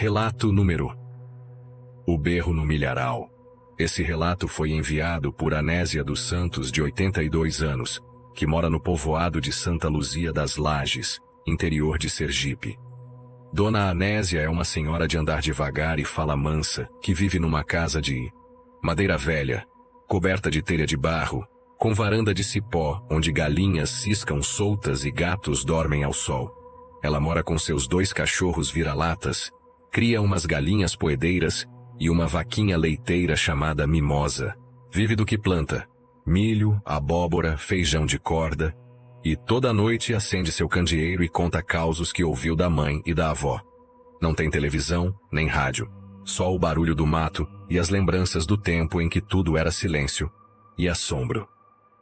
Relato número: O berro no milharal. Esse relato foi enviado por Anésia dos Santos, de 82 anos, que mora no povoado de Santa Luzia das Lajes, interior de Sergipe. Dona Anésia é uma senhora de andar devagar e fala mansa, que vive numa casa de madeira velha, coberta de telha de barro, com varanda de cipó, onde galinhas ciscam soltas e gatos dormem ao sol. Ela mora com seus 2 cachorros vira-latas, cria umas galinhas poedeiras e uma vaquinha leiteira chamada Mimosa. Vive do que planta: milho, abóbora, feijão de corda, e toda noite acende seu candeeiro e conta causos que ouviu da mãe e da avó. Não tem televisão, nem rádio, só o barulho do mato e as lembranças do tempo em que tudo era silêncio e assombro.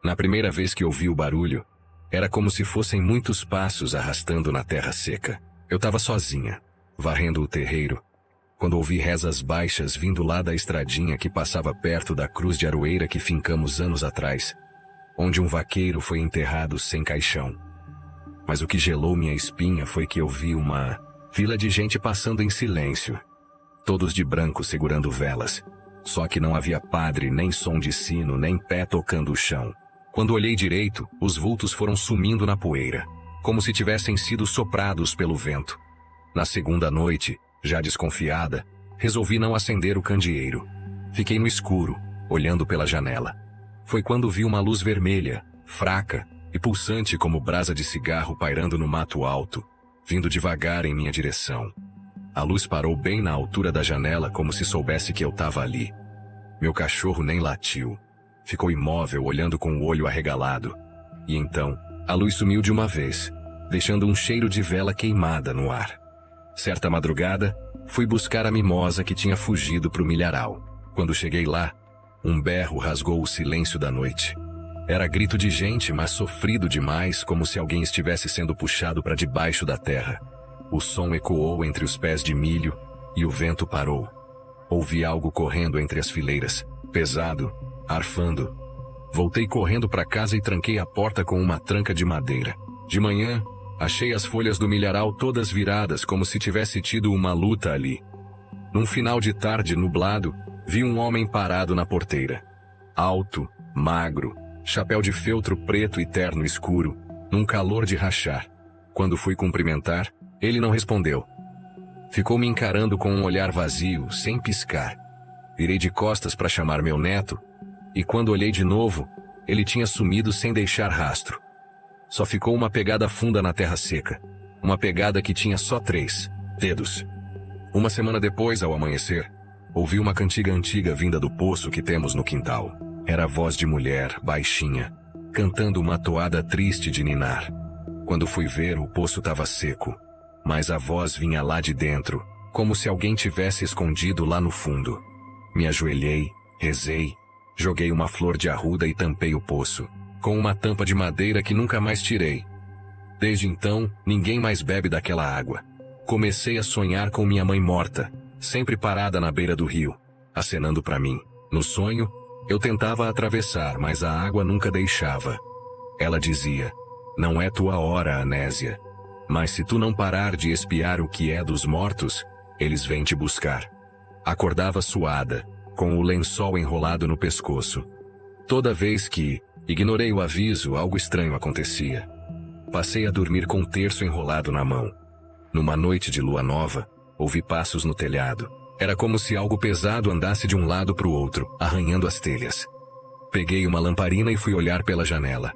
Na primeira vez que ouvi o barulho, era como se fossem muitos passos arrastando na terra seca. Eu estava sozinha, varrendo o terreiro, quando ouvi rezas baixas vindo lá da estradinha que passava perto da cruz de aroeira que fincamos anos atrás, onde um vaqueiro foi enterrado sem caixão. Mas o que gelou minha espinha foi que eu vi uma fila de gente passando em silêncio, todos de branco segurando velas. Só que não havia padre, nem som de sino, nem pé tocando o chão. Quando olhei direito, os vultos foram sumindo na poeira, como se tivessem sido soprados pelo vento. Na segunda noite, já desconfiada, resolvi não acender o candeeiro. Fiquei no escuro, olhando pela janela. Foi quando vi uma luz vermelha, fraca e pulsante como brasa de cigarro pairando no mato alto, vindo devagar em minha direção. A luz parou bem na altura da janela, como se soubesse que eu estava ali. Meu cachorro nem latiu. Ficou imóvel, olhando com o olho arregalado. E então, a luz sumiu de uma vez, deixando um cheiro de vela queimada no ar. Certa madrugada, fui buscar a Mimosa que tinha fugido para o milharal. Quando cheguei lá, um berro rasgou o silêncio da noite. Era grito de gente, mas sofrido demais, como se alguém estivesse sendo puxado para debaixo da terra. O som ecoou entre os pés de milho e o vento parou. Ouvi algo correndo entre as fileiras, pesado, arfando. Voltei correndo para casa e tranquei a porta com uma tranca de madeira. De manhã, achei as folhas do milharal todas viradas, como se tivesse tido uma luta ali. Num final de tarde nublado, vi um homem parado na porteira. Alto, magro, chapéu de feltro preto e terno escuro, num calor de rachar. Quando fui cumprimentar, ele não respondeu. Ficou me encarando com um olhar vazio, sem piscar. Virei de costas para chamar meu neto, e quando olhei de novo, ele tinha sumido sem deixar rastro. Só ficou uma pegada funda na terra seca. Uma pegada que tinha só 3 dedos. Uma semana depois, ao amanhecer, ouvi uma cantiga antiga vinda do poço que temos no quintal. Era a voz de mulher, baixinha, cantando uma toada triste de ninar. Quando fui ver, o poço estava seco, mas a voz vinha lá de dentro, como se alguém tivesse escondido lá no fundo. Me ajoelhei, rezei, joguei uma flor de arruda e tampei o poço, com uma tampa de madeira que nunca mais tirei. Desde então, ninguém mais bebe daquela água. Comecei a sonhar com minha mãe morta, sempre parada na beira do rio, acenando para mim. No sonho, eu tentava atravessar, mas a água nunca deixava. Ela dizia: "Não é tua hora, Anésia. Mas se tu não parar de espiar o que é dos mortos, eles vêm te buscar." Acordava suada, com o lençol enrolado no pescoço. Toda vez que ignorei o aviso, algo estranho acontecia. Passei a dormir com um terço enrolado na mão. Numa noite de lua nova, ouvi passos no telhado. Era como se algo pesado andasse de um lado para o outro, arranhando as telhas. Peguei uma lamparina e fui olhar pela janela.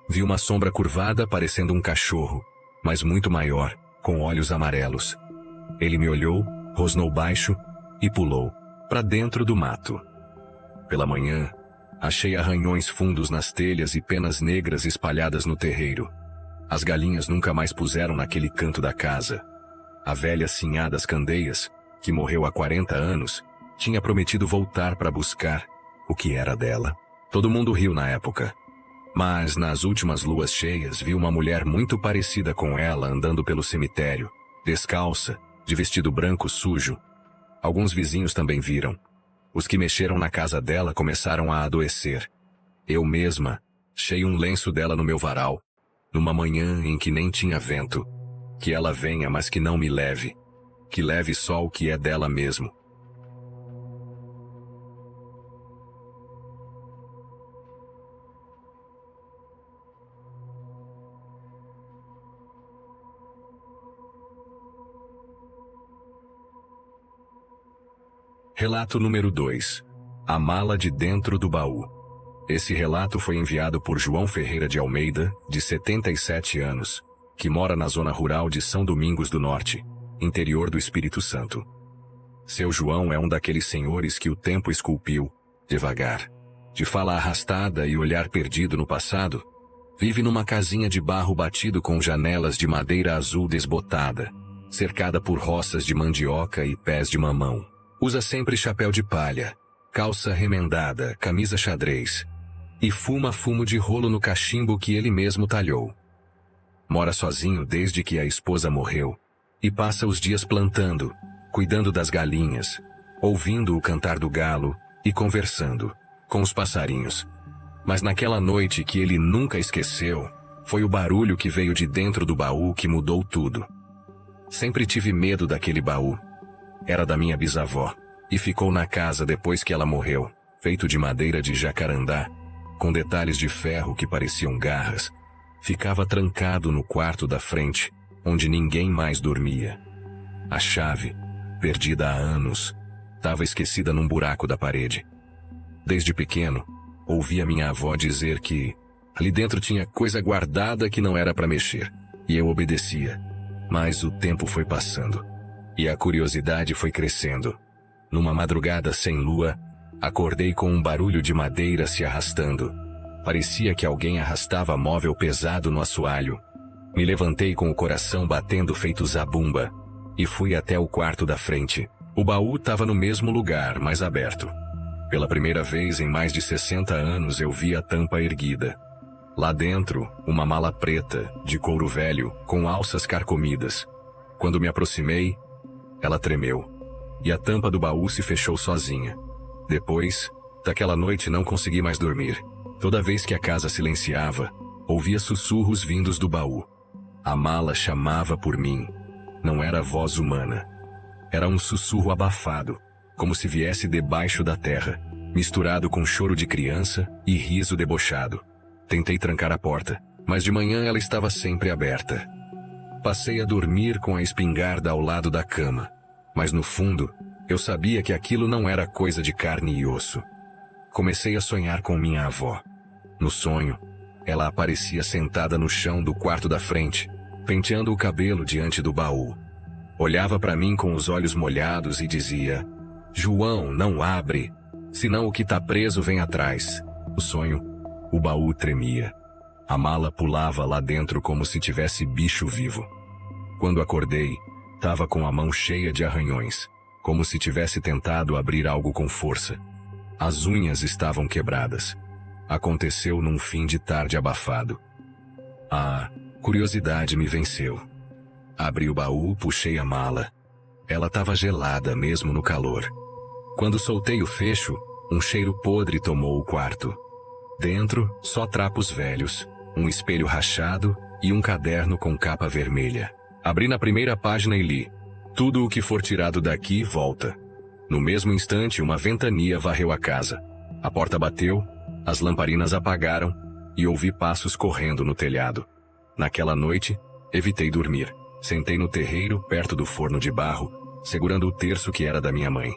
Vi uma sombra curvada parecendo um cachorro, mas muito maior, com olhos amarelos. Ele me olhou, rosnou baixo e pulou para dentro do mato. Pela manhã, achei arranhões fundos nas telhas e penas negras espalhadas no terreiro. As galinhas nunca mais puseram naquele canto da casa. A velha Sinhá das Candeias, que morreu há 40 anos, tinha prometido voltar para buscar o que era dela. Todo mundo riu na época. Mas nas últimas luas cheias vi uma mulher muito parecida com ela andando pelo cemitério, descalça, de vestido branco sujo. Alguns vizinhos também viram. Os que mexeram na casa dela começaram a adoecer. Eu mesma, achei um lenço dela no meu varal, numa manhã em que nem tinha vento. Que ela venha, mas que não me leve. que leve só o que é dela mesmo. Relato número 2. A mala de dentro do baú. Esse relato foi enviado por João Ferreira de Almeida, de 77 anos, que mora na zona rural de São Domingos do Norte, interior do Espírito Santo. Seu João é um daqueles senhores que o tempo esculpiu, devagar, de fala arrastada e olhar perdido no passado. Vive numa casinha de barro batido com janelas de madeira azul desbotada, cercada por roças de mandioca e pés de mamão. Usa sempre chapéu de palha, calça remendada, camisa xadrez, e fuma fumo de rolo no cachimbo que ele mesmo talhou. Mora sozinho desde que a esposa morreu, e passa os dias plantando, cuidando das galinhas, ouvindo o cantar do galo e conversando com os passarinhos. Mas naquela noite que ele nunca esqueceu, foi o barulho que veio de dentro do baú que mudou tudo. Sempre tive medo daquele baú. Era da minha bisavó, e ficou na casa depois que ela morreu, feito de madeira de jacarandá, com detalhes de ferro que pareciam garras. Ficava trancado no quarto da frente, onde ninguém mais dormia. A chave, perdida há anos, estava esquecida num buraco da parede. Desde pequeno, ouvia minha avó dizer que ali dentro tinha coisa guardada que não era para mexer, e eu obedecia. Mas o tempo foi passando, e a curiosidade foi crescendo. Numa madrugada sem lua, acordei com um barulho de madeira se arrastando. Parecia que alguém arrastava móvel pesado no assoalho. Me levantei com o coração batendo feito zabumba, e fui até o quarto da frente. O baú estava no mesmo lugar, mas aberto. Pela primeira vez em mais de 60 anos eu vi a tampa erguida. Lá dentro, uma mala preta, de couro velho, com alças carcomidas. Quando me aproximei, ela tremeu, e a tampa do baú se fechou sozinha. Depois, daquela noite não consegui mais dormir. Toda vez que a casa silenciava, ouvia sussurros vindos do baú. A mala chamava por mim. Não era voz humana. Era um sussurro abafado, como se viesse debaixo da terra, misturado com choro de criança e riso debochado. Tentei trancar a porta, mas de manhã ela estava sempre aberta. Passei a dormir com a espingarda ao lado da cama, mas no fundo, eu sabia que aquilo não era coisa de carne e osso. Comecei a sonhar com minha avó. No sonho, ela aparecia sentada no chão do quarto da frente, penteando o cabelo diante do baú. Olhava para mim com os olhos molhados e dizia: "João, não abre, senão o que tá preso vem atrás." No sonho, o baú tremia. A mala pulava lá dentro como se tivesse bicho vivo. Quando acordei, estava com a mão cheia de arranhões, como se tivesse tentado abrir algo com força. As unhas estavam quebradas. Aconteceu num fim de tarde abafado. A curiosidade me venceu. Abri o baú, puxei a mala. Ela estava gelada mesmo no calor. Quando soltei o fecho, um cheiro podre tomou o quarto. Dentro, só trapos velhos, um espelho rachado e um caderno com capa vermelha. Abri na primeira página e li: "Tudo o que for tirado daqui volta." No mesmo instante, uma ventania varreu a casa. A porta bateu, as lamparinas apagaram e ouvi passos correndo no telhado. Naquela noite, evitei dormir. Sentei no terreiro, perto do forno de barro, segurando o terço que era da minha mãe.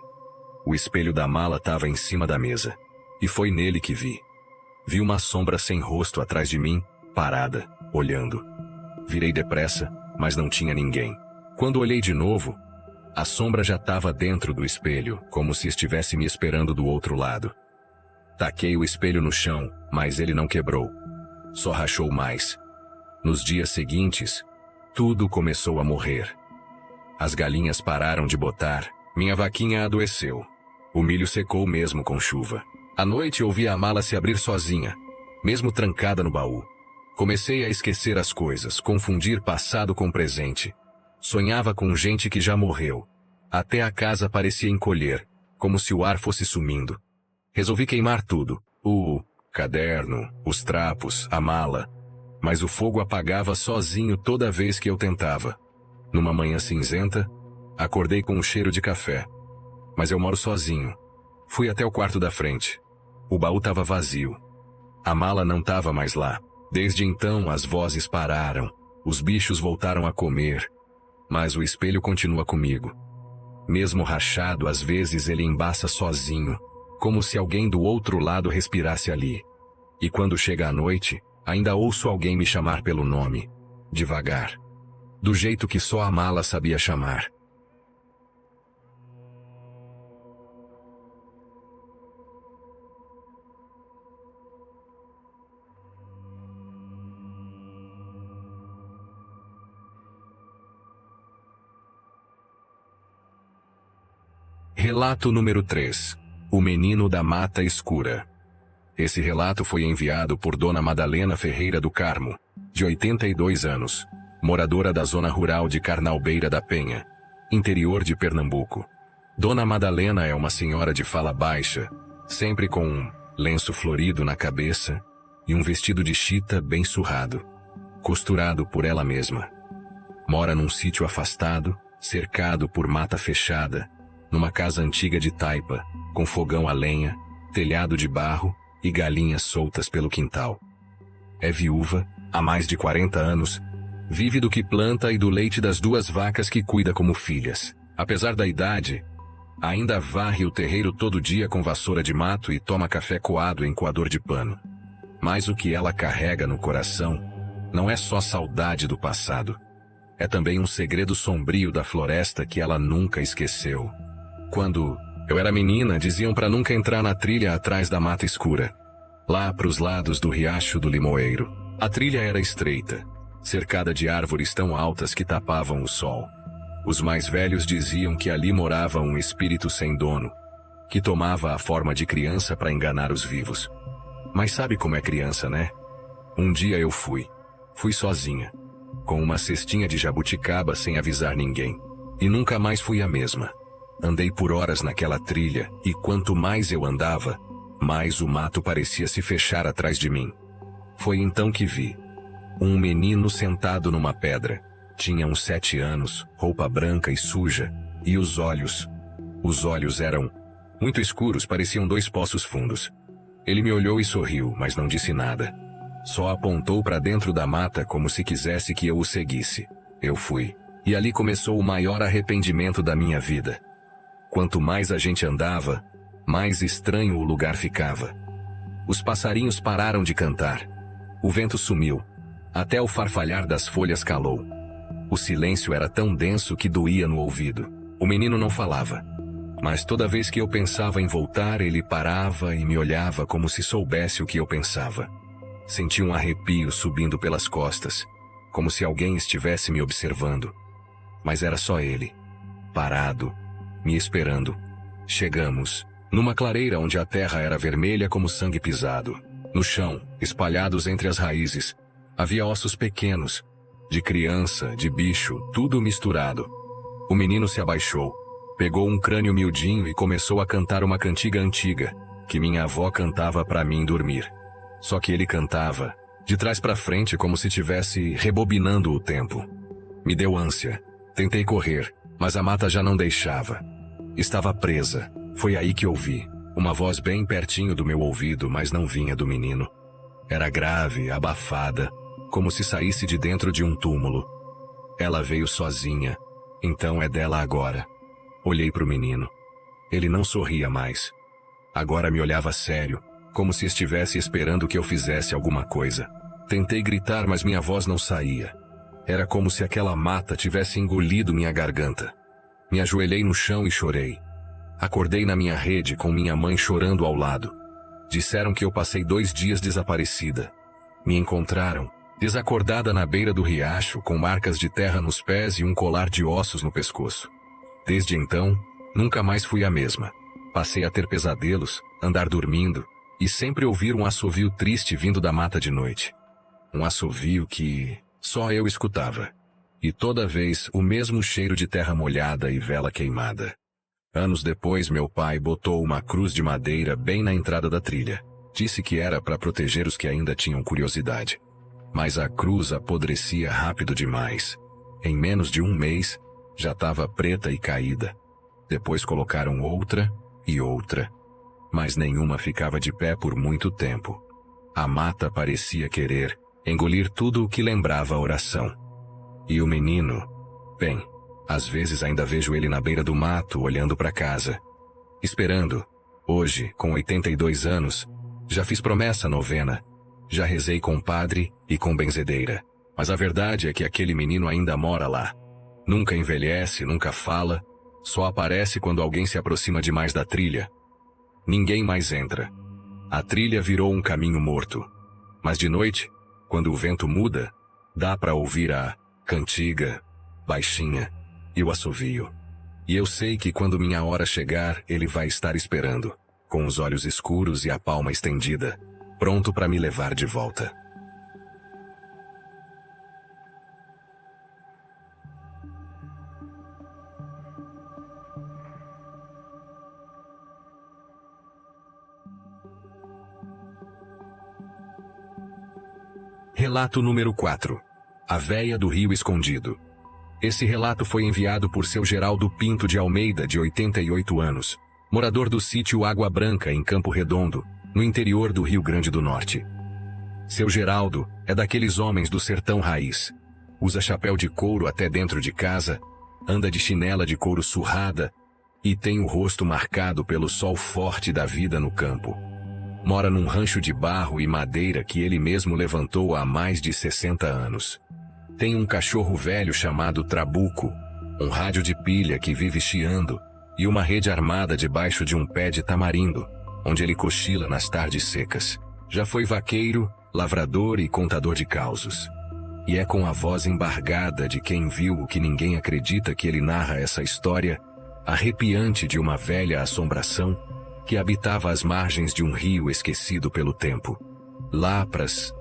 O espelho da mala estava em cima da mesa, e foi nele que vi. Vi uma sombra sem rosto atrás de mim, parada, olhando. Virei depressa, mas não tinha ninguém. Quando olhei de novo, a sombra já estava dentro do espelho, como se estivesse me esperando do outro lado. Taquei o espelho no chão, mas ele não quebrou. Só rachou mais. Nos dias seguintes, tudo começou a morrer. As galinhas pararam de botar, minha vaquinha adoeceu. O milho secou mesmo com chuva. À noite ouvi a mala se abrir sozinha, mesmo trancada no baú. Comecei a esquecer as coisas, confundir passado com presente. Sonhava com gente que já morreu. Até a casa parecia encolher, como se o ar fosse sumindo. Resolvi queimar tudo. O caderno, os trapos, a mala. Mas o fogo apagava sozinho toda vez que eu tentava. Numa manhã cinzenta, Acordei com um cheiro de café. Mas eu moro sozinho. Fui até o quarto da frente. O baú estava vazio. A mala não estava mais lá. Desde então as vozes pararam. Os bichos voltaram a comer. Mas o espelho continua comigo. Mesmo rachado, às vezes ele embaça sozinho, como se alguém do outro lado respirasse ali. E quando chega a noite, ainda ouço alguém me chamar pelo nome, devagar, do jeito que só a mala sabia chamar. Relato número 3. O Menino da Mata Escura. Esse relato foi enviado por Dona Madalena Ferreira do Carmo, de 82 anos, moradora da zona rural de Carnalbeira da Penha, interior de Pernambuco. Dona Madalena é uma senhora de fala baixa, sempre com um lenço florido na cabeça e um vestido de chita bem surrado, costurado por ela mesma. Mora num sítio afastado, cercado por mata fechada, numa casa antiga de taipa, com fogão a lenha, telhado de barro e galinhas soltas pelo quintal. É viúva, há mais de 40 anos, vive do que planta e do leite das 2 vacas que cuida como filhas. Apesar da idade, ainda varre o terreiro todo dia com vassoura de mato e toma café coado em coador de pano. Mas o que ela carrega no coração não é só saudade do passado. É também um segredo sombrio da floresta que ela nunca esqueceu. Quando eu era menina, diziam para nunca entrar na trilha atrás da mata escura. Lá para os lados do riacho do Limoeiro. A trilha era estreita, cercada de árvores tão altas que tapavam o sol. Os mais velhos diziam que ali morava um espírito sem dono, que tomava a forma de criança para enganar os vivos. Mas sabe como é criança, né? Um dia eu fui sozinha, com uma cestinha de jabuticaba sem avisar ninguém. E nunca mais fui a mesma. Andei por horas naquela trilha, e quanto mais eu andava, mais o mato parecia se fechar atrás de mim. Foi então que vi um menino sentado numa pedra. Tinha uns 7 anos, roupa branca e suja, e os olhos eram muito escuros, pareciam 2 poços fundos. Ele me olhou e sorriu, mas não disse nada. Só apontou para dentro da mata como se quisesse que eu o seguisse. Eu fui, e ali começou o maior arrependimento da minha vida. Quanto mais a gente andava, mais estranho o lugar ficava. Os passarinhos pararam de cantar. O vento sumiu. Até o farfalhar das folhas calou. O silêncio era tão denso que doía no ouvido. O menino não falava. Mas toda vez que eu pensava em voltar, ele parava e me olhava como se soubesse o que eu pensava. Senti um arrepio subindo pelas costas, como se alguém estivesse me observando. Mas era só ele, parado, me esperando. Chegamos numa clareira onde a terra era vermelha como sangue pisado. No chão, espalhados entre as raízes, havia ossos pequenos, de criança, de bicho, tudo misturado. O menino se abaixou, pegou um crânio miudinho e começou a cantar uma cantiga antiga, que minha avó cantava para mim dormir. Só que ele cantava, de trás para frente como se estivesse rebobinando o tempo. Me deu ânsia. Tentei correr, mas a mata já não deixava. Estava presa. Foi aí que ouvi uma voz bem pertinho do meu ouvido, mas não vinha do menino. Era grave, abafada, como se saísse de dentro de um túmulo. Ela veio sozinha, então é dela agora. Olhei para o menino. Ele não sorria mais. Agora me olhava sério, como se estivesse esperando que eu fizesse alguma coisa. Tentei gritar, mas minha voz não saía. Era como se aquela mata tivesse engolido minha garganta. Me ajoelhei no chão e chorei. Acordei na minha rede com minha mãe chorando ao lado. Disseram que eu passei 2 dias desaparecida. Me encontraram, desacordada na beira do riacho, com marcas de terra nos pés e um colar de ossos no pescoço. Desde então, nunca mais fui a mesma. Passei a ter pesadelos, andar dormindo, e sempre ouvir um assovio triste vindo da mata de noite. Um assovio que só eu escutava. E toda vez o mesmo cheiro de terra molhada e vela queimada. Anos depois, meu pai botou uma cruz de madeira bem na entrada da trilha. Disse que era para proteger os que ainda tinham curiosidade. Mas a cruz apodrecia rápido demais. Em menos de 1 mês, Já estava preta e caída. Depois colocaram outra e outra, mas nenhuma ficava de pé por muito tempo. A mata parecia querer engolir tudo o que lembrava a oração. E o menino, bem, às vezes ainda vejo ele na beira do mato olhando para casa, esperando. Hoje, com 82 anos, já fiz promessa novena, já rezei com padre e com benzedeira, mas a verdade é que aquele menino ainda mora lá. Nunca envelhece, nunca fala, só aparece quando alguém se aproxima demais da trilha. Ninguém mais entra. A trilha virou um caminho morto. Mas de noite, quando o vento muda, dá para ouvir a cantiga, baixinha, e o assovio. E eu sei que quando minha hora chegar, ele vai estar esperando, com os olhos escuros e a palma estendida, pronto para me levar de volta. Relato número 4. A Véia do Rio Escondido. Esse relato foi enviado por seu Geraldo Pinto de Almeida, de 88 anos, morador do sítio Água Branca, em Campo Redondo, no interior do Rio Grande do Norte. Seu Geraldo é daqueles homens do sertão raiz. Usa chapéu de couro até dentro de casa, anda de chinela de couro surrada e tem o rosto marcado pelo sol forte da vida no campo. Mora num rancho de barro e madeira que ele mesmo levantou há mais de 60 anos. Tem um cachorro velho chamado Trabuco, um rádio de pilha que vive chiando e uma rede armada debaixo de um pé de tamarindo, onde ele cochila nas tardes secas. Já foi vaqueiro, lavrador e contador de causos. E é com a voz embargada de quem viu o que ninguém acredita que ele narra essa história arrepiante de uma velha assombração que habitava as margens de um rio esquecido pelo tempo. Lapras,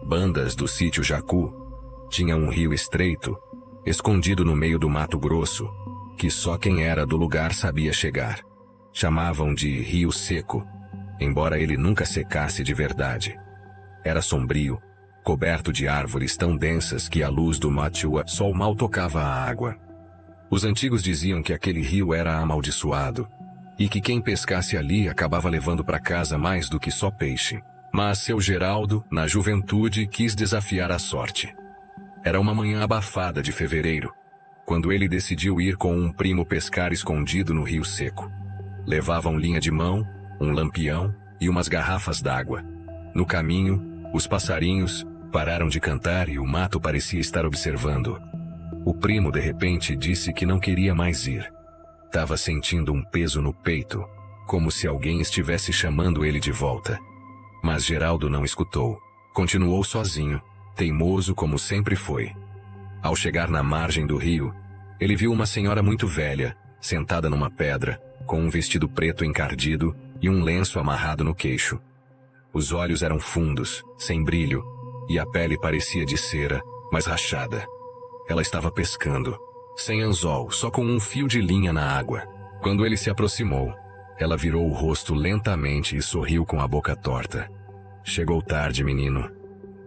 bandas do sítio Jacu, tinha um rio estreito, escondido no meio do Mato Grosso, que só quem era do lugar sabia chegar. Chamavam de Rio Seco, embora ele nunca secasse de verdade. Era sombrio, coberto de árvores tão densas que a luz do sol mal tocava a água. Os antigos diziam que aquele rio era amaldiçoado, e que quem pescasse ali acabava levando para casa mais do que só peixe. Mas seu Geraldo, na juventude, quis desafiar a sorte. Era uma manhã abafada de fevereiro, quando ele decidiu ir com um primo pescar escondido no Rio Seco. Levavam linha de mão, um lampião e umas garrafas d'água. No caminho, os passarinhos pararam de cantar e o mato parecia estar observando. O primo, de repente, disse que não queria mais ir. Estava sentindo um peso no peito, como se alguém estivesse chamando ele de volta. Mas Geraldo não escutou. Continuou sozinho, teimoso como sempre foi. Ao chegar na margem do rio, ele viu uma senhora muito velha, sentada numa pedra, com um vestido preto encardido e um lenço amarrado no queixo. Os olhos eram fundos, sem brilho, e a pele parecia de cera, mas rachada. Ela estava pescando, sem anzol, só com um fio de linha na água. Quando ele se aproximou, ela virou o rosto lentamente e sorriu com a boca torta. Chegou tarde, menino.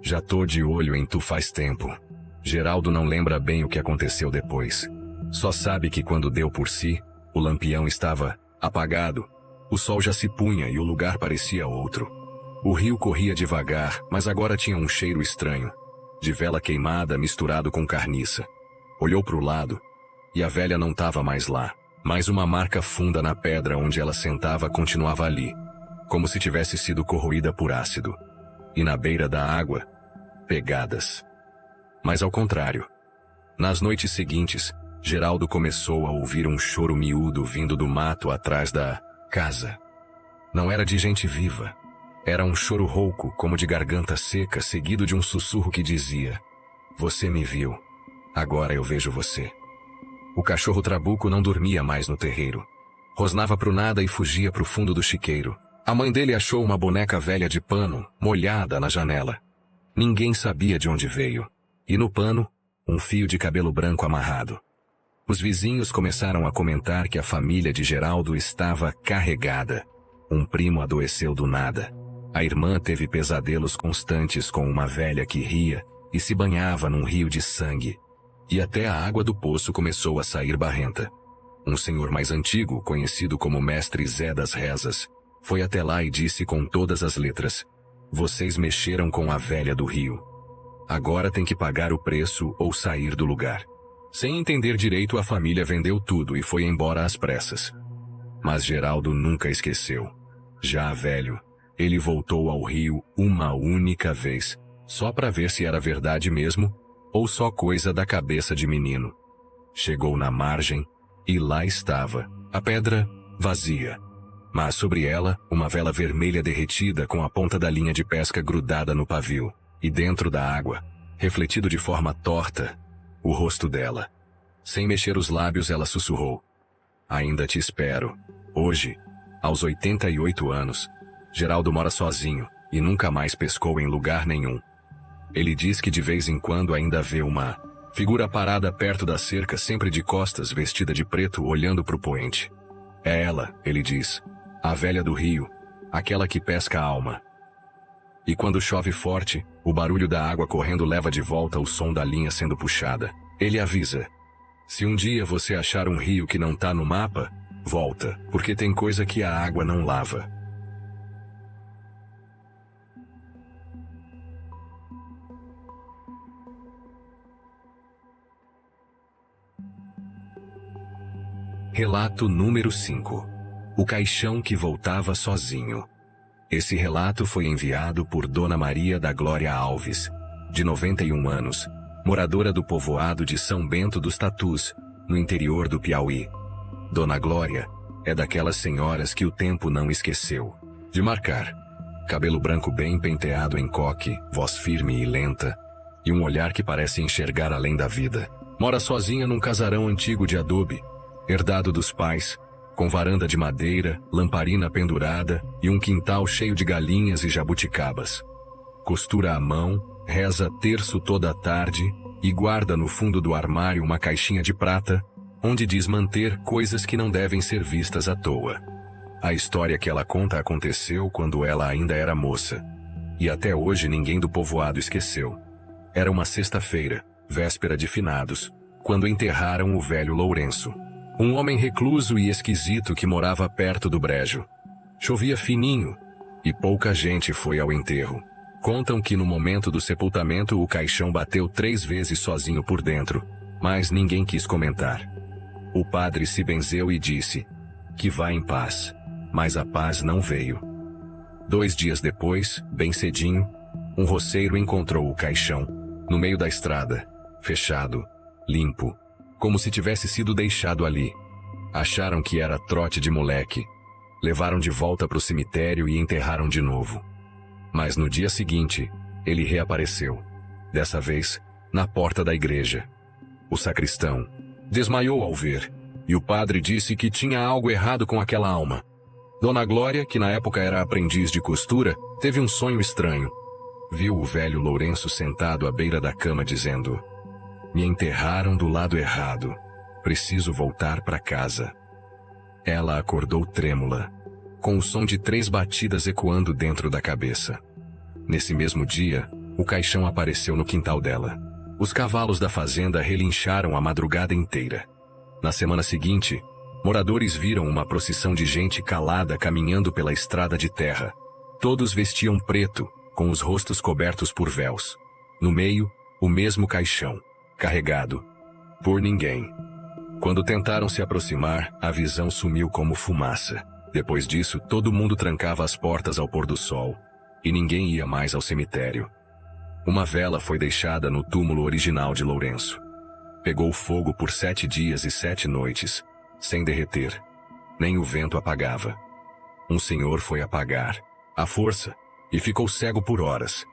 Já tô de olho em tu faz tempo. Geraldo não lembra bem o que aconteceu depois. Só sabe que quando deu por si, o lampião estava apagado. O sol já se punha e o lugar parecia outro. O rio corria devagar, mas agora tinha um cheiro estranho, de vela queimada misturado com carniça. Olhou para o lado, e a velha não estava mais lá, mas uma marca funda na pedra onde ela sentava continuava ali, como se tivesse sido corroída por ácido. E na beira da água, pegadas. Mas ao contrário. Nas noites seguintes, Geraldo começou a ouvir um choro miúdo vindo do mato atrás da casa. Não era de gente viva. Era um choro rouco, como de garganta seca, seguido de um sussurro que dizia: "Você me viu. Agora eu vejo você." O cachorro Trabuco não dormia mais no terreiro. Rosnava pro nada e fugia pro fundo do chiqueiro. A mãe dele achou uma boneca velha de pano, molhada na janela. Ninguém sabia de onde veio. E no pano, um fio de cabelo branco amarrado. Os vizinhos começaram a comentar que a família de Geraldo estava carregada. Um primo adoeceu do nada. A irmã teve pesadelos constantes com uma velha que ria e se banhava num rio de sangue. e até a água do poço começou a sair barrenta. Um senhor mais antigo, conhecido como Mestre Zé das Rezas, foi até lá e disse com todas as letras: "Vocês mexeram com a velha do rio. Agora tem que pagar o preço ou sair do lugar." Sem entender direito, a família vendeu tudo e foi embora às pressas. Mas Geraldo nunca esqueceu. Já velho, ele voltou ao rio uma única vez, só para ver se era verdade mesmo, ou só coisa da cabeça de menino. Chegou na margem, e lá estava, a pedra vazia. Mas sobre ela, uma vela vermelha derretida com a ponta da linha de pesca grudada no pavio. E dentro da água, refletido de forma torta, o rosto dela. Sem mexer os lábios, ela sussurrou: "Ainda te espero." Hoje, aos 88 anos, Geraldo mora sozinho e nunca mais pescou em lugar nenhum. Ele diz que de vez em quando ainda vê uma figura parada perto da cerca, sempre de costas, vestida de preto, olhando para o poente. É ela, ele diz, a velha do rio, aquela que pesca a alma. E quando chove forte, o barulho da água correndo leva de volta o som da linha sendo puxada. Ele avisa: "Se um dia você achar um rio que não tá no mapa, volta, porque tem coisa que a água não lava." Relato número 5. O caixão que voltava sozinho. Esse relato foi enviado por Dona Maria da Glória Alves, de 91 anos, moradora do povoado de São Bento dos Tatus, no interior do Piauí. Dona Glória é daquelas senhoras que o tempo não esqueceu de marcar. Cabelo branco bem penteado em coque, voz firme e lenta, e um olhar que parece enxergar além da vida. Mora sozinha num casarão antigo de adobe, herdado dos pais, com varanda de madeira, lamparina pendurada e um quintal cheio de galinhas e jabuticabas. Costura à mão, reza terço toda a tarde e guarda no fundo do armário uma caixinha de prata, onde diz manter coisas que não devem ser vistas à toa. A história que ela conta aconteceu quando ela ainda era moça. E até hoje ninguém do povoado esqueceu. Era uma sexta-feira, véspera de finados, quando enterraram o velho Lourenço. Um homem recluso e esquisito que morava perto do brejo. Chovia fininho, e pouca gente foi ao enterro. Contam que no momento do sepultamento o caixão bateu 3 vezes sozinho por dentro, mas ninguém quis comentar. O padre se benzeu e disse que vá em paz, mas a paz não veio. 2 dias depois, bem cedinho, um roceiro encontrou o caixão, no meio da estrada, fechado, limpo, como se tivesse sido deixado ali. Acharam que era trote de moleque. Levaram de volta para o cemitério e enterraram de novo. Mas no dia seguinte, ele reapareceu. Dessa vez, na porta da igreja. O sacristão desmaiou ao ver, e o padre disse que tinha algo errado com aquela alma. Dona Glória, que na época era aprendiz de costura, teve um sonho estranho. Viu o velho Lourenço sentado à beira da cama dizendo: "Me enterraram do lado errado. Preciso voltar para casa." Ela acordou trêmula, com o som de 3 batidas ecoando dentro da cabeça. Nesse mesmo dia, o caixão apareceu no quintal dela. Os cavalos da fazenda relincharam a madrugada inteira. Na semana seguinte, moradores viram uma procissão de gente calada caminhando pela estrada de terra. Todos vestiam preto, com os rostos cobertos por véus. No meio, o mesmo caixão, carregado por ninguém. Quando tentaram se aproximar, a visão sumiu como fumaça. Depois disso, todo mundo trancava as portas ao pôr do sol, e ninguém ia mais ao cemitério. Uma vela foi deixada no túmulo original de Lourenço. Pegou fogo por 7 dias e 7 noites, sem derreter. Nem o vento apagava. Um senhor foi apagar, à força, e ficou cego por horas.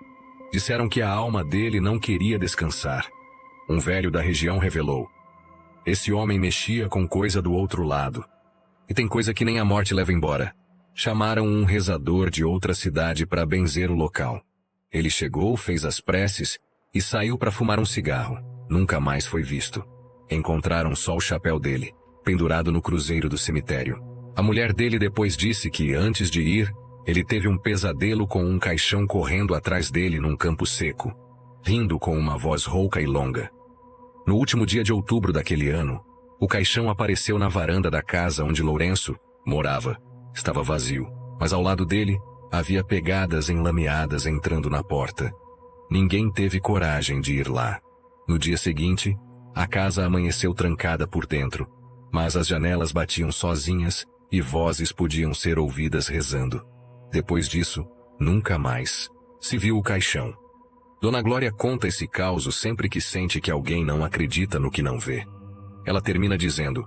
Disseram que a alma dele não queria descansar. Um velho da região revelou: "Esse homem mexia com coisa do outro lado. E tem coisa que nem a morte leva embora." Chamaram um rezador de outra cidade para benzer o local. Ele chegou, fez as preces e saiu para fumar um cigarro. Nunca mais foi visto. Encontraram só o chapéu dele, pendurado no cruzeiro do cemitério. A mulher dele depois disse que, antes de ir, ele teve um pesadelo com um caixão correndo atrás dele num campo seco, rindo com uma voz rouca e longa. No último dia de outubro daquele ano, o caixão apareceu na varanda da casa onde Lourenço morava. Estava vazio, mas ao lado dele havia pegadas enlameadas entrando na porta. Ninguém teve coragem de ir lá. No dia seguinte, a casa amanheceu trancada por dentro, mas as janelas batiam sozinhas e vozes podiam ser ouvidas rezando. Depois disso, nunca mais se viu o caixão. Dona Glória conta esse caso sempre que sente que alguém não acredita no que não vê. Ela termina dizendo: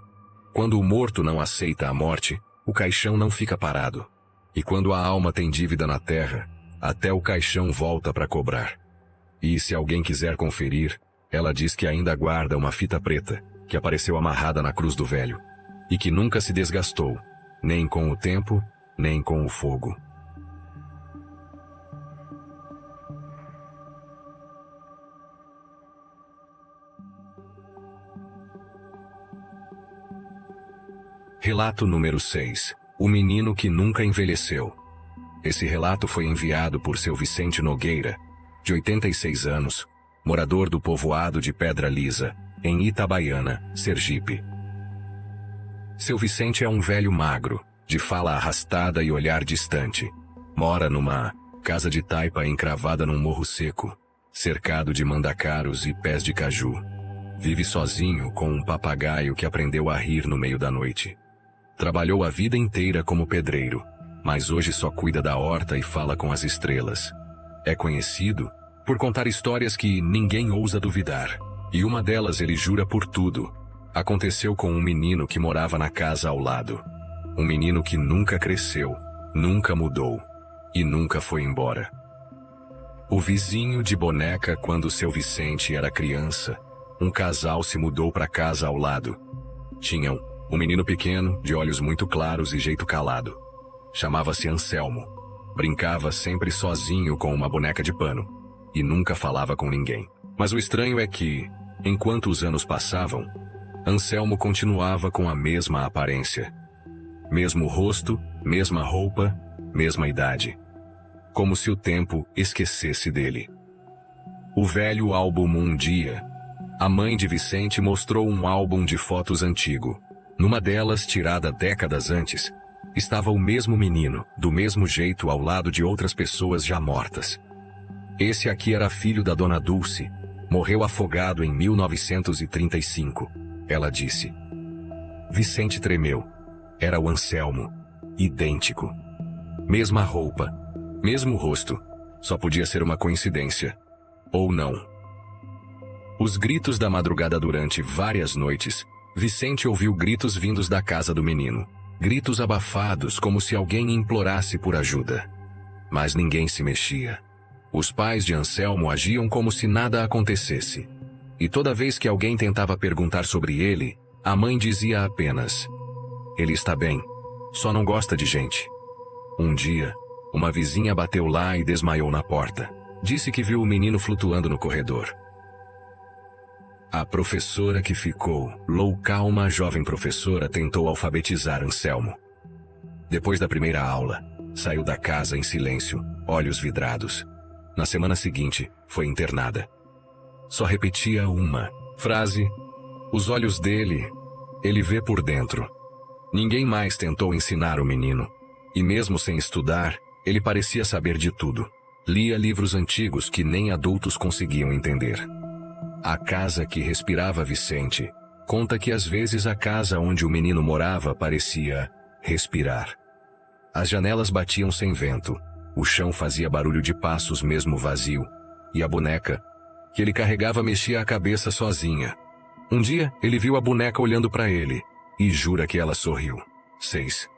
quando o morto não aceita a morte, o caixão não fica parado. E quando a alma tem dívida na terra, até o caixão volta para cobrar. E se alguém quiser conferir, ela diz que ainda guarda uma fita preta, que apareceu amarrada na cruz do velho, e que nunca se desgastou, nem com o tempo, nem com o fogo. Relato número 6. O menino que nunca envelheceu. Esse relato foi enviado por seu Vicente Nogueira, de 86 anos, morador do povoado de Pedra Lisa, em Itabaiana, Sergipe. Seu Vicente é um velho magro, de fala arrastada e olhar distante. Mora numa casa de taipa encravada num morro seco, cercado de mandacaros e pés de caju. Vive sozinho com um papagaio que aprendeu a rir no meio da noite. Trabalhou a vida inteira como pedreiro, mas hoje só cuida da horta e fala com as estrelas. É conhecido por contar histórias que ninguém ousa duvidar, e uma delas ele jura por tudo. Aconteceu com um menino que morava na casa ao lado. Um menino que nunca cresceu, nunca mudou e nunca foi embora. O vizinho de boneca, quando seu Vicente era criança, um casal se mudou para a casa ao lado. Tinham um menino pequeno, de olhos muito claros e jeito calado. Chamava-se Anselmo. Brincava sempre sozinho com uma boneca de pano e nunca falava com ninguém. Mas o estranho é que, enquanto os anos passavam, Anselmo continuava com a mesma aparência. Mesmo rosto, mesma roupa, mesma idade. Como se o tempo esquecesse dele. O velho álbum um dia, a mãe de Vicente mostrou um álbum de fotos antigo. Numa delas, tirada décadas antes, estava o mesmo menino, do mesmo jeito ao lado de outras pessoas já mortas. Esse aqui era filho da Dona Dulce. Morreu afogado em 1935, ela disse. Vicente tremeu. Era o Anselmo. Idêntico. Mesma roupa. Mesmo rosto. Só podia ser uma coincidência. Ou não. Os gritos da madrugada durante várias noites, Vicente ouviu gritos vindos da casa do menino. Gritos abafados, como se alguém implorasse por ajuda. Mas ninguém se mexia. Os pais de Anselmo agiam como se nada acontecesse. E toda vez que alguém tentava perguntar sobre ele, a mãe dizia apenas: ele está bem, só não gosta de gente. Um dia, uma vizinha bateu lá e desmaiou na porta. Disse que viu o menino flutuando no corredor. A professora que ficou louca, uma jovem professora, tentou alfabetizar Anselmo. Depois da primeira aula, saiu da casa em silêncio, olhos vidrados. Na semana seguinte, foi internada. Só repetia uma frase: os olhos dele, ele vê por dentro. Ninguém mais tentou ensinar o menino. E mesmo sem estudar, ele parecia saber de tudo. Lia livros antigos que nem adultos conseguiam entender. A casa que respirava Vicente conta que às vezes a casa onde o menino morava parecia respirar. As janelas batiam sem vento, o chão fazia barulho de passos mesmo vazio, e a boneca que ele carregava mexia a cabeça sozinha. Um dia ele viu a boneca olhando para ele e jura que ela sorriu. 6.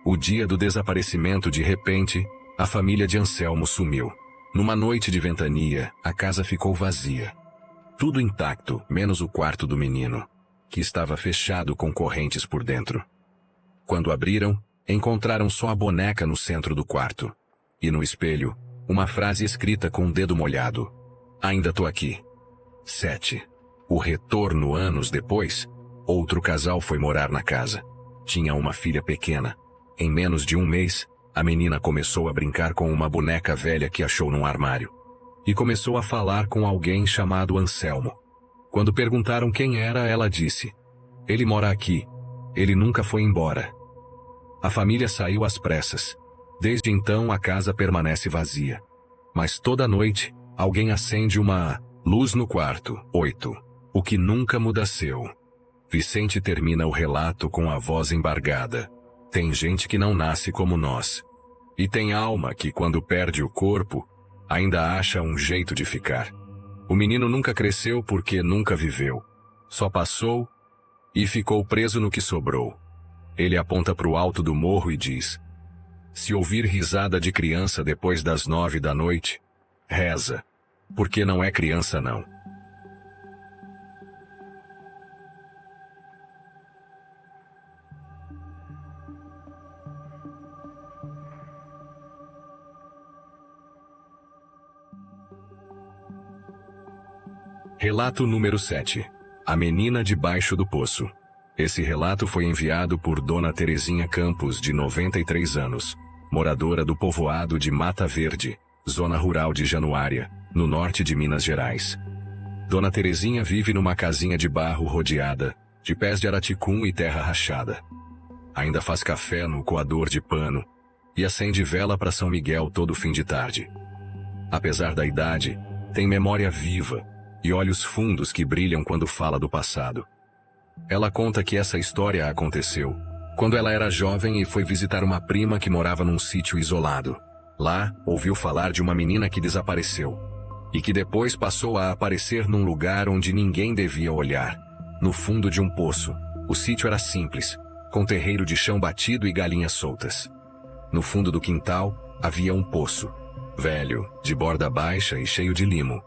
O dia do desaparecimento, de repente, a família de Anselmo sumiu. Numa noite de ventania, a casa ficou vazia. Tudo intacto, menos o quarto do menino, que estava fechado com correntes por dentro. Quando abriram, encontraram só a boneca no centro do quarto. E no espelho, uma frase escrita com um dedo molhado: ainda tô aqui. 7. O retorno. Anos depois, outro casal foi morar na casa. Tinha uma filha pequena. Em menos de um mês, a menina começou a brincar com uma boneca velha que achou num armário. E começou a falar com alguém chamado Anselmo. Quando perguntaram quem era, ela disse: "Ele mora aqui. Ele nunca foi embora." A família saiu às pressas. Desde então a casa permanece vazia. Mas toda noite, alguém acende uma luz no quarto. 8. O que nunca mudaceu. Vicente termina o relato com a voz embargada. Tem gente que não nasce como nós. E tem alma que, quando perde o corpo, ainda acha um jeito de ficar. O menino nunca cresceu porque nunca viveu. Só passou e ficou preso no que sobrou. Ele aponta para o alto do morro e diz: "Se ouvir risada de criança depois das 9 da noite, reza, porque não é criança não." Relato número 7. A menina debaixo do poço. Esse relato foi enviado por Dona Terezinha Campos, de 93 anos, moradora do povoado de Mata Verde, zona rural de Januária, no norte de Minas Gerais. Dona Terezinha vive numa casinha de barro rodeada de pés de araticum e terra rachada. Ainda faz café no coador de pano e acende vela para São Miguel todo fim de tarde. Apesar da idade, tem memória viva e olhos fundos que brilham quando fala do passado. Ela conta que essa história aconteceu quando ela era jovem e foi visitar uma prima que morava num sítio isolado. Lá, ouviu falar de uma menina que desapareceu e que depois passou a aparecer num lugar onde ninguém devia olhar, no fundo de um poço. O sítio era simples, com terreiro de chão batido e galinhas soltas. No fundo do quintal, havia um poço, velho, de borda baixa e cheio de limo.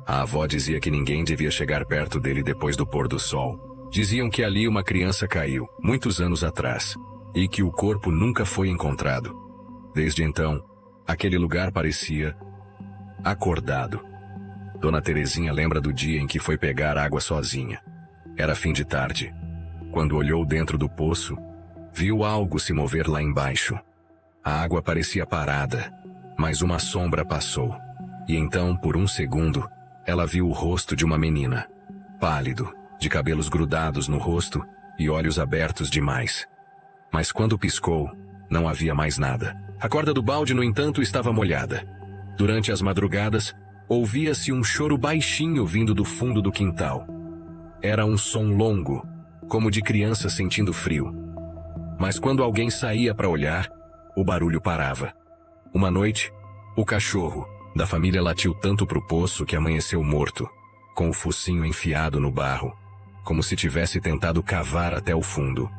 A avó dizia que ninguém devia chegar perto dele depois do pôr do sol. Diziam que ali uma criança caiu, muitos anos atrás, e que o corpo nunca foi encontrado. Desde então, aquele lugar parecia acordado. Dona Terezinha lembra do dia em que foi pegar água sozinha. Era fim de tarde. Quando olhou dentro do poço, viu algo se mover lá embaixo. A água parecia parada, mas uma sombra passou. E então, por um segundo, ela viu o rosto de uma menina, pálido, de cabelos grudados no rosto e olhos abertos demais. Mas quando piscou, não havia mais nada. A corda do balde, no entanto, estava molhada. Durante as madrugadas, ouvia-se um choro baixinho vindo do fundo do quintal. Era um som longo, como de criança sentindo frio. Mas quando alguém saía para olhar, o barulho parava. Uma noite, o cachorro da família latiu tanto pro poço que amanheceu morto, com o focinho enfiado no barro, como se tivesse tentado cavar até o fundo.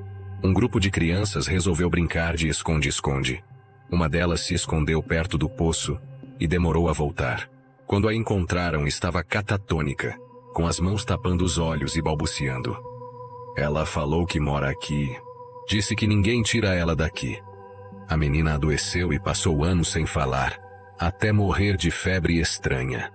Um grupo de crianças resolveu brincar de esconde-esconde. Uma delas se escondeu perto do poço e demorou a voltar. Quando a encontraram, estava catatônica, com as mãos tapando os olhos e balbuciando. Ela falou que mora aqui. Disse que ninguém tira ela daqui. A menina adoeceu e passou anos sem falar, até morrer de febre estranha.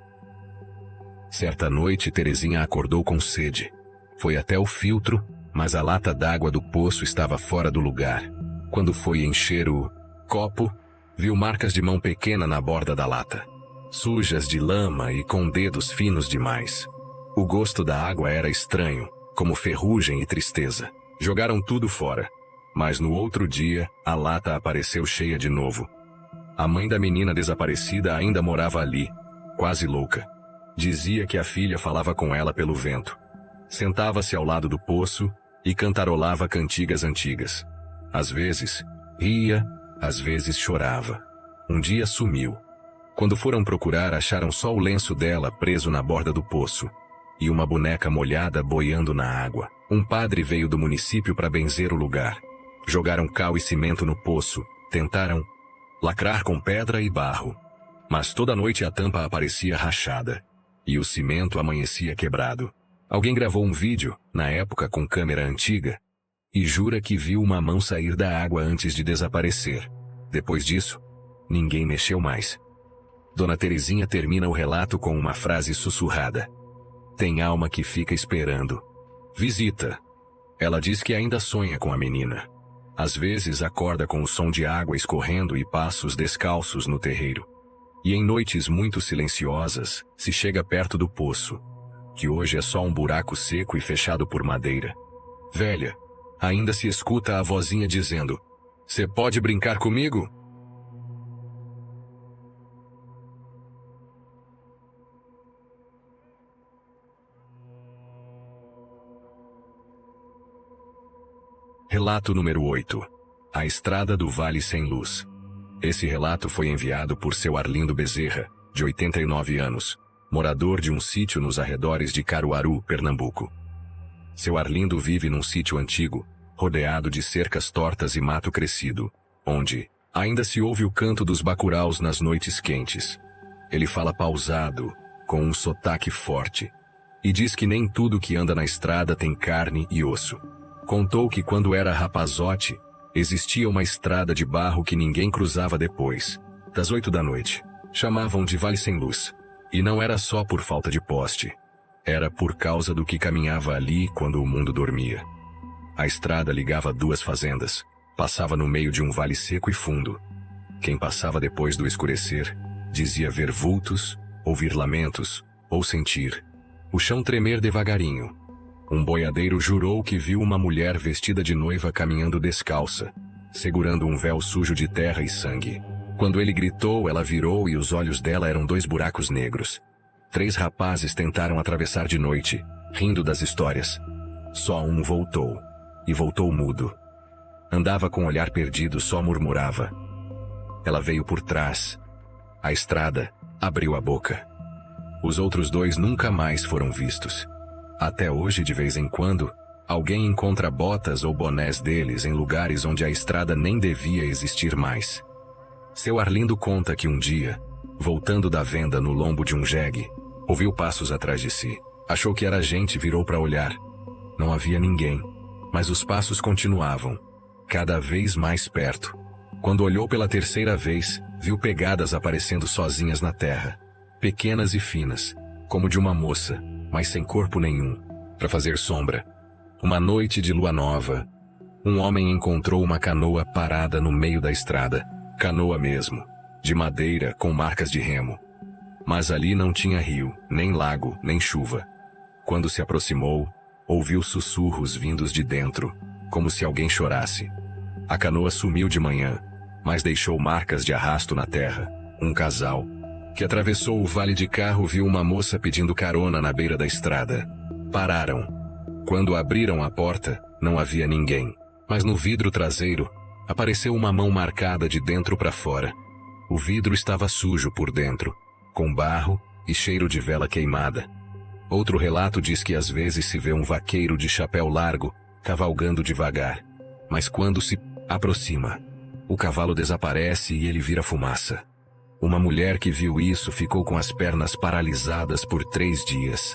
Certa noite, Terezinha acordou com sede. Foi até o filtro, mas a lata d'água do poço estava fora do lugar. Quando foi encher o copo, viu marcas de mão pequena na borda da lata, sujas de lama e com dedos finos demais. O gosto da água era estranho, como ferrugem e tristeza. Jogaram tudo fora, mas no outro dia, a lata apareceu cheia de novo. A mãe da menina desaparecida ainda morava ali, quase louca. Dizia que a filha falava com ela pelo vento. Sentava-se ao lado do poço e cantarolava cantigas antigas. Às vezes, ria, às vezes chorava. Um dia sumiu. Quando foram procurar, acharam só o lenço dela preso na borda do poço e uma boneca molhada boiando na água. Um padre veio do município para benzer o lugar. Jogaram cal e cimento no poço, tentaram lacrar com pedra e barro. Mas toda noite a tampa aparecia rachada e o cimento amanhecia quebrado. Alguém gravou um vídeo, na época com câmera antiga, e jura que viu uma mão sair da água antes de desaparecer. Depois disso, ninguém mexeu mais. Dona Terezinha termina o relato com uma frase sussurrada. Tem alma que fica esperando. Visita. Ela diz que ainda sonha com a menina. Às vezes acorda com o som de água escorrendo e passos descalços no terreiro. E em noites muito silenciosas, se chega perto do poço. que hoje é só um buraco seco e fechado por madeira. Velha, ainda se escuta a vozinha dizendo: "Cê pode brincar comigo?" Relato número 8. A Estrada do Vale Sem Luz. Esse relato foi enviado por seu Arlindo Bezerra, de 89 anos, morador de um sítio nos arredores de Caruaru, Pernambuco. Seu Arlindo vive num sítio antigo, rodeado de cercas tortas e mato crescido, onde ainda se ouve o canto dos bacuraus nas noites quentes. Ele fala pausado, com um sotaque forte, e diz que nem tudo que anda na estrada tem carne e osso. Contou que quando era rapazote, existia uma estrada de barro que ninguém cruzava depois das 8 da noite. Chamavam de Vale Sem Luz. E não era só por falta de poste. Era por causa do que caminhava ali quando o mundo dormia. A estrada ligava duas fazendas. Passava no meio de um vale seco e fundo. Quem passava depois do escurecer dizia ver vultos, ouvir lamentos, ou sentir o chão tremer devagarinho. Um boiadeiro jurou que viu uma mulher vestida de noiva caminhando descalça, segurando um véu sujo de terra e sangue. Quando ele gritou, ela virou e os olhos dela eram 2 buracos negros. 3 rapazes tentaram atravessar de noite, rindo das histórias. Só um voltou, e voltou mudo. Andava com o olhar perdido, só murmurava. Ela veio por trás. A estrada abriu a boca. Os outros 2 nunca mais foram vistos. Até hoje, de vez em quando, alguém encontra botas ou bonés deles em lugares onde a estrada nem devia existir mais. Seu Arlindo conta que um dia, voltando da venda no lombo de um jegue, ouviu passos atrás de si. Achou que era gente e virou para olhar. Não havia ninguém, mas os passos continuavam, cada vez mais perto. Quando olhou pela 3ª vez, viu pegadas aparecendo sozinhas na terra, pequenas e finas, como de uma moça, mas sem corpo nenhum, para fazer sombra. Uma noite de lua nova, um homem encontrou uma canoa parada no meio da estrada. Canoa mesmo, de madeira com marcas de remo. Mas ali não tinha rio, nem lago, nem chuva. Quando se aproximou, ouviu sussurros vindos de dentro, como se alguém chorasse. A canoa sumiu de manhã, mas deixou marcas de arrasto na terra. Um casal, que atravessou o vale de carro, viu uma moça pedindo carona na beira da estrada. Pararam. Quando abriram a porta, não havia ninguém, mas no vidro traseiro, apareceu uma mão marcada de dentro para fora. O vidro estava sujo por dentro, com barro e cheiro de vela queimada. Outro relato diz que às vezes se vê um vaqueiro de chapéu largo, cavalgando devagar. Mas quando se aproxima, o cavalo desaparece e ele vira fumaça. Uma mulher que viu isso ficou com as pernas paralisadas por 3 dias.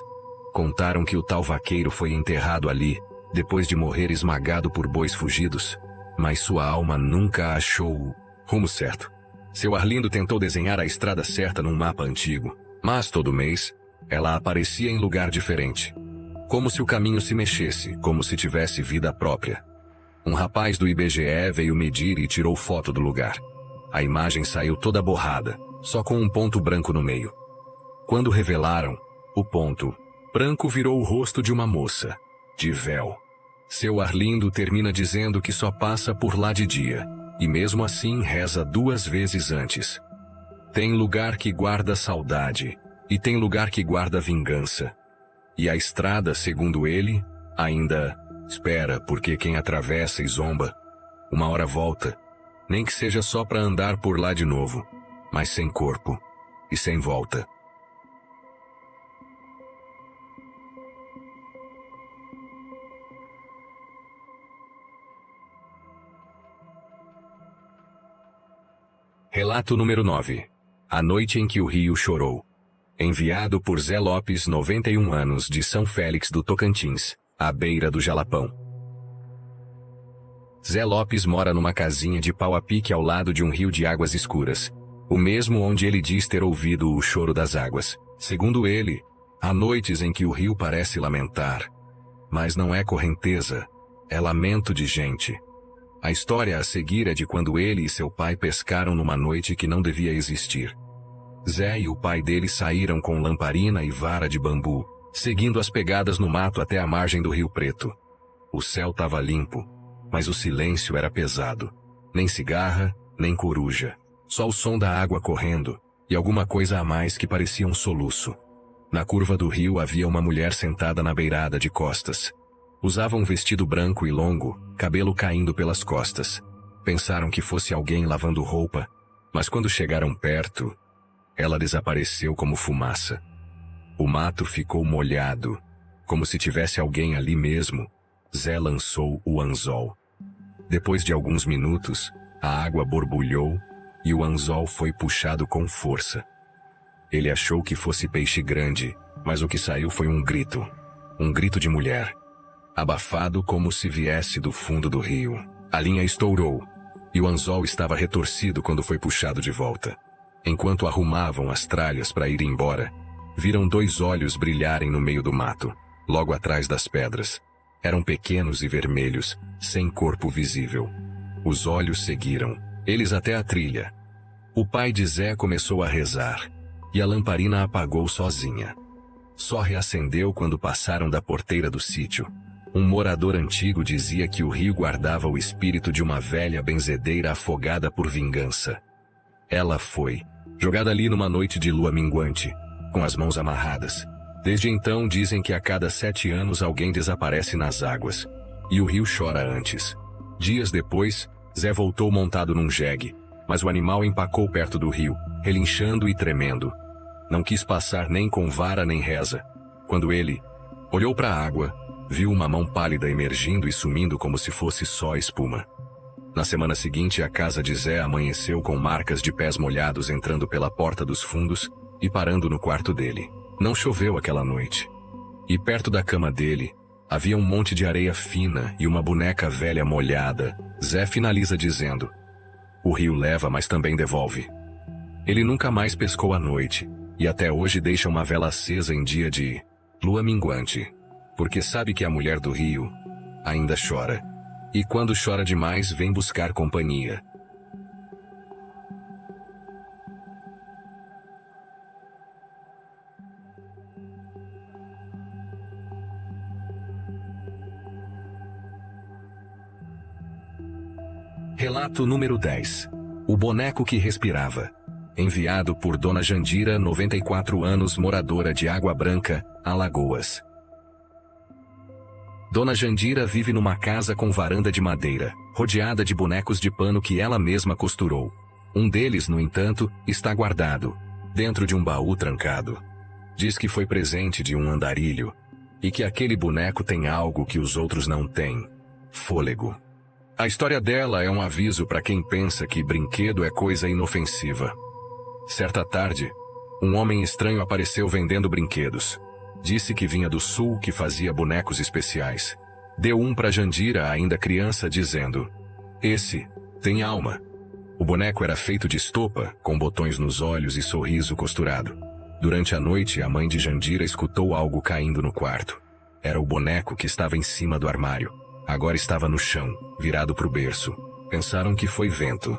Contaram que o tal vaqueiro foi enterrado ali, depois de morrer esmagado por bois fugidos. Mas sua alma nunca achou o rumo certo. Seu Arlindo tentou desenhar a estrada certa num mapa antigo, mas todo mês, ela aparecia em lugar diferente. Como se o caminho se mexesse, como se tivesse vida própria. Um rapaz do IBGE veio medir e tirou foto do lugar. A imagem saiu toda borrada, só com um ponto branco no meio. Quando revelaram, o ponto branco virou o rosto de uma moça, de véu. Seu Arlindo termina dizendo que só passa por lá de dia, e mesmo assim reza 2 vezes antes. Tem lugar que guarda saudade, e tem lugar que guarda vingança. E a estrada, segundo ele, ainda espera, porque quem atravessa e zomba, uma hora volta, nem que seja só para andar por lá de novo, mas sem corpo e sem volta. Relato número 9. A noite em que o rio chorou. Enviado por Zé Lopes, 91 anos, de São Félix do Tocantins, à beira do Jalapão. Zé Lopes mora numa casinha de pau a pique ao lado de um rio de águas escuras, o mesmo onde ele diz ter ouvido o choro das águas. Segundo ele, há noites em que o rio parece lamentar, mas não é correnteza, é lamento de gente. A história a seguir é de quando ele e seu pai pescaram numa noite que não devia existir. Zé e o pai dele saíram com lamparina e vara de bambu, seguindo as pegadas no mato até a margem do Rio Preto. O céu estava limpo, mas o silêncio era pesado. Nem cigarra, nem coruja. Só o som da água correndo e alguma coisa a mais que parecia um soluço. Na curva do rio havia uma mulher sentada na beirada de costas. Usava um vestido branco e longo, cabelo caindo pelas costas. Pensaram que fosse alguém lavando roupa, mas quando chegaram perto, ela desapareceu como fumaça. O mato ficou molhado, como se tivesse alguém ali mesmo. Zé lançou o anzol. Depois de alguns minutos, a água borbulhou e o anzol foi puxado com força. Ele achou que fosse peixe grande, mas o que saiu foi um grito de mulher, abafado como se viesse do fundo do rio. A linha estourou, e o anzol estava retorcido quando foi puxado de volta. Enquanto arrumavam as tralhas para ir embora, viram 2 olhos brilharem no meio do mato, logo atrás das pedras. Eram pequenos e vermelhos, sem corpo visível. Os olhos seguiram eles até a trilha. O pai de Zé começou a rezar, e a lamparina apagou sozinha. Só reacendeu quando passaram da porteira do sítio. Um morador antigo dizia que o rio guardava o espírito de uma velha benzedeira afogada por vingança. Ela foi jogada ali numa noite de lua minguante, com as mãos amarradas. Desde então dizem que a cada 7 anos alguém desaparece nas águas, e o rio chora antes. Dias depois, Zé voltou montado num jegue, mas o animal empacou perto do rio, relinchando e tremendo. Não quis passar nem com vara nem reza. Quando ele olhou para a água, viu uma mão pálida emergindo e sumindo como se fosse só espuma. Na semana seguinte, a casa de Zé amanheceu com marcas de pés molhados entrando pela porta dos fundos e parando no quarto dele. Não choveu aquela noite. E perto da cama dele, havia um monte de areia fina e uma boneca velha molhada. Zé finaliza dizendo: "O rio leva, mas também devolve." Ele nunca mais pescou à noite, e até hoje deixa uma vela acesa em dia de lua minguante, porque sabe que a mulher do rio ainda chora. E quando chora demais, vem buscar companhia. Relato número 10. O boneco que respirava. Enviado por Dona Jandira, 94 anos, moradora de Água Branca, Alagoas. Dona Jandira vive numa casa com varanda de madeira, rodeada de bonecos de pano que ela mesma costurou. Um deles, no entanto, está guardado dentro de um baú trancado. Diz que foi presente de um andarilho, e que aquele boneco tem algo que os outros não têm: fôlego. A história dela é um aviso para quem pensa que brinquedo é coisa inofensiva. Certa tarde, um homem estranho apareceu vendendo brinquedos. Disse que vinha do sul, que fazia bonecos especiais. Deu um para Jandira, ainda criança, dizendo: "Esse tem alma." O boneco era feito de estopa, com botões nos olhos e sorriso costurado. Durante a noite, a mãe de Jandira escutou algo caindo no quarto. Era o boneco que estava em cima do armário. Agora estava no chão, virado para o berço. Pensaram que foi vento.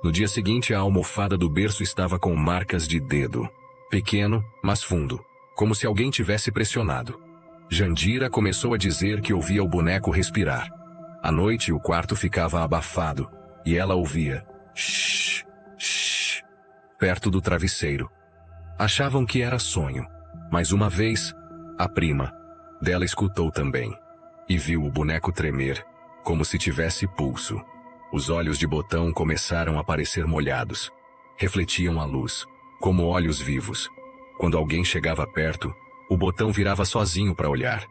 No dia seguinte, a almofada do berço estava com marcas de dedo. Pequeno, mas fundo, como se alguém tivesse pressionado. Jandira começou a dizer que ouvia o boneco respirar. À noite, o quarto ficava abafado, e ela ouvia shh, shh, perto do travesseiro. Achavam que era sonho, mas uma vez, a prima dela escutou também. E viu o boneco tremer, como se tivesse pulso. Os olhos de botão começaram a parecer molhados. Refletiam a luz, como olhos vivos. Quando alguém chegava perto, o botão virava sozinho para olhar.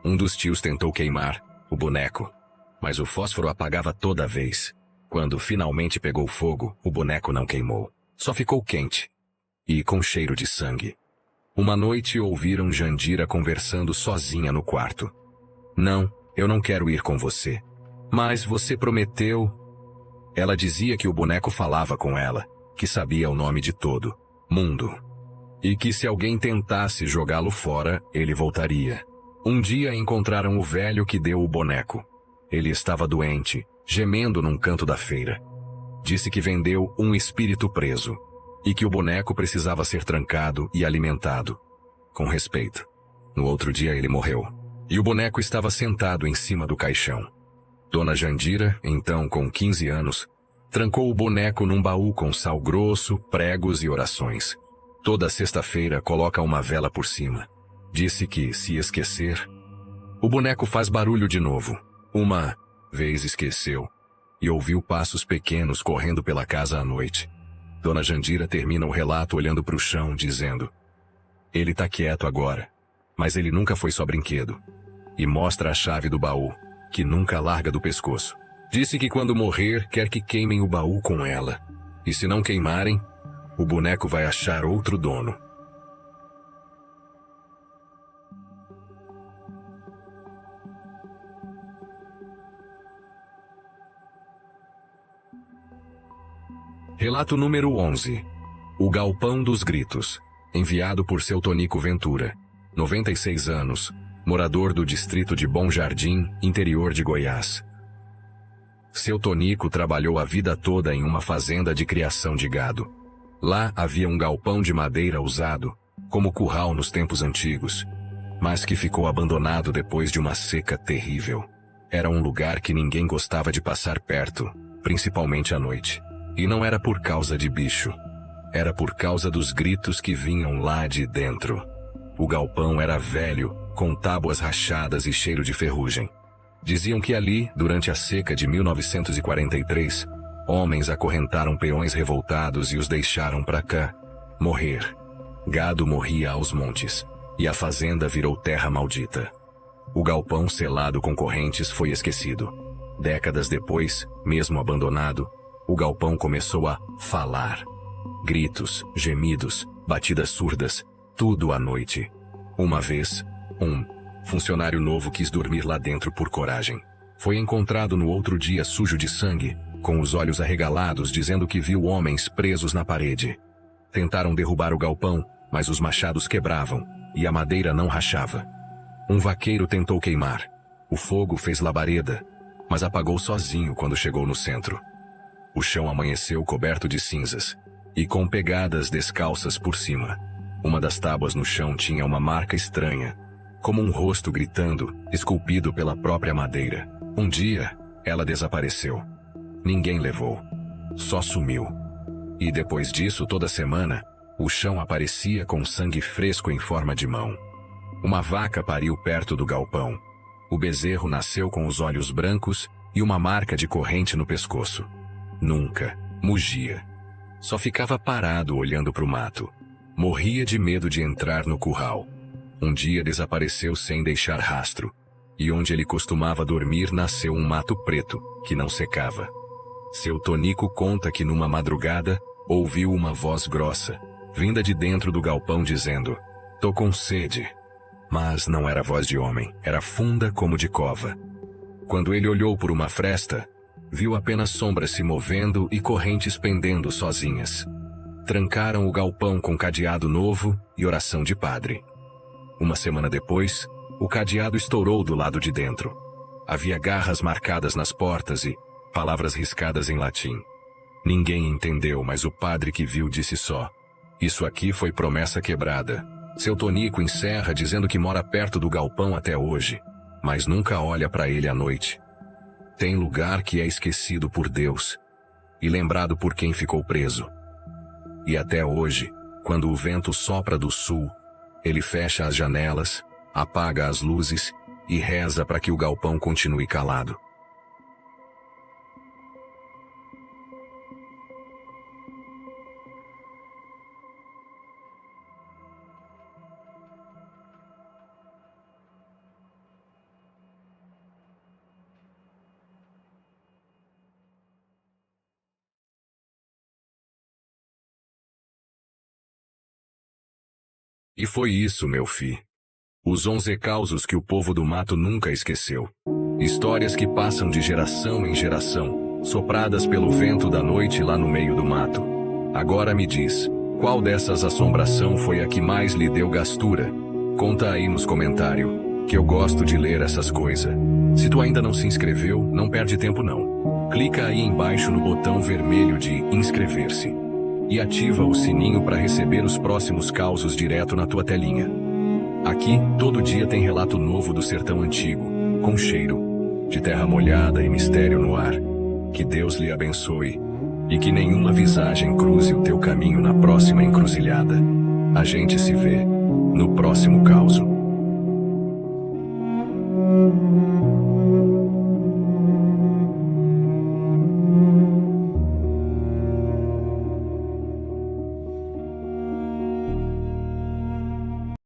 Um dos tios tentou queimar o boneco, mas o fósforo apagava toda vez. Quando finalmente pegou fogo, o boneco não queimou. Só ficou quente e com cheiro de sangue. Uma noite ouviram Jandira conversando sozinha no quarto. "Não, eu não quero ir com você." "Mas você prometeu." Ela dizia que o boneco falava com ela, que sabia o nome de todo mundo, e que se alguém tentasse jogá-lo fora, ele voltaria. Um dia encontraram o velho que deu o boneco. Ele estava doente, gemendo num canto da feira. Disse que vendeu um espírito preso, e que o boneco precisava ser trancado e alimentado com respeito. No outro dia ele morreu. E o boneco estava sentado em cima do caixão. Dona Jandira, então com 15 anos, trancou o boneco num baú com sal grosso, pregos e orações. Toda sexta-feira coloca uma vela por cima. Disse que, se esquecer, o boneco faz barulho de novo. Uma vez esqueceu e ouviu passos pequenos correndo pela casa à noite. Dona Jandira termina o relato olhando para o chão, dizendo: ele tá quieto agora, mas ele nunca foi só brinquedo. E mostra a chave do baú, que nunca larga do pescoço. Disse que quando morrer quer que queimem o baú com ela. E se não queimarem, o boneco vai achar outro dono. Relato número 11. O Galpão dos Gritos. Enviado por seu Tonico Ventura, 96 anos, morador do distrito de Bom Jardim, interior de Goiás. Seu Tonico trabalhou a vida toda em uma fazenda de criação de gado. Lá havia um galpão de madeira usado, como curral nos tempos antigos, mas que ficou abandonado depois de uma seca terrível. Era um lugar que ninguém gostava de passar perto, principalmente à noite. E não era por causa de bicho. Era por causa dos gritos que vinham lá de dentro. O galpão era velho, com tábuas rachadas e cheiro de ferrugem. Diziam que ali, durante a seca de 1943, homens acorrentaram peões revoltados e os deixaram pra cá morrer. Gado morria aos montes, e a fazenda virou terra maldita. O galpão selado com correntes foi esquecido. Décadas depois, mesmo abandonado, o galpão começou a falar. Gritos, gemidos, batidas surdas, tudo à noite. Uma vez, um funcionário novo quis dormir lá dentro por coragem. Foi encontrado no outro dia sujo de sangue, com os olhos arregalados, dizendo que viu homens presos na parede. Tentaram derrubar o galpão, mas os machados quebravam, e a madeira não rachava. Um vaqueiro tentou queimar. O fogo fez labareda, mas apagou sozinho quando chegou no centro. O chão amanheceu coberto de cinzas, e com pegadas descalças por cima. Uma das tábuas no chão tinha uma marca estranha, como um rosto gritando, esculpido pela própria madeira. Um dia, ela desapareceu. Ninguém levou. Só sumiu. E depois disso, toda semana, o chão aparecia com sangue fresco em forma de mão. Uma vaca pariu perto do galpão. O bezerro nasceu com os olhos brancos e uma marca de corrente no pescoço. Nunca mugia. Só ficava parado olhando para o mato. Morria de medo de entrar no curral. Um dia desapareceu sem deixar rastro. E onde ele costumava dormir nasceu um mato preto, que não secava. Seu Tonico conta que numa madrugada, ouviu uma voz grossa, vinda de dentro do galpão dizendo: "Tô com sede." Mas não era voz de homem, era funda como de cova. Quando ele olhou por uma fresta, viu apenas sombras se movendo e correntes pendendo sozinhas. Trancaram o galpão com cadeado novo e oração de padre. Uma semana depois, o cadeado estourou do lado de dentro. Havia garras marcadas nas portas e palavras riscadas em latim. Ninguém entendeu, mas o padre que viu disse só: "Isso aqui foi promessa quebrada." Seu Tonico encerra dizendo que mora perto do galpão até hoje, mas nunca olha para ele à noite. Tem lugar que é esquecido por Deus e lembrado por quem ficou preso. E até hoje, quando o vento sopra do sul, ele fecha as janelas, apaga as luzes e reza para que o galpão continue calado. E foi isso, meu fi. Os 11 causos que o povo do mato nunca esqueceu. Histórias que passam de geração em geração, sopradas pelo vento da noite lá no meio do mato. Agora me diz, qual dessas assombração foi a que mais lhe deu gastura? Conta aí nos comentários, que eu gosto de ler essas coisas. Se tu ainda não se inscreveu, não perde tempo não. Clica aí embaixo no botão vermelho de inscrever-se. E ativa o sininho para receber os próximos causos direto na tua telinha. Aqui, todo dia tem relato novo do sertão antigo, com cheiro de terra molhada e mistério no ar. Que Deus lhe abençoe e que nenhuma visagem cruze o teu caminho na próxima encruzilhada. A gente se vê no próximo causo.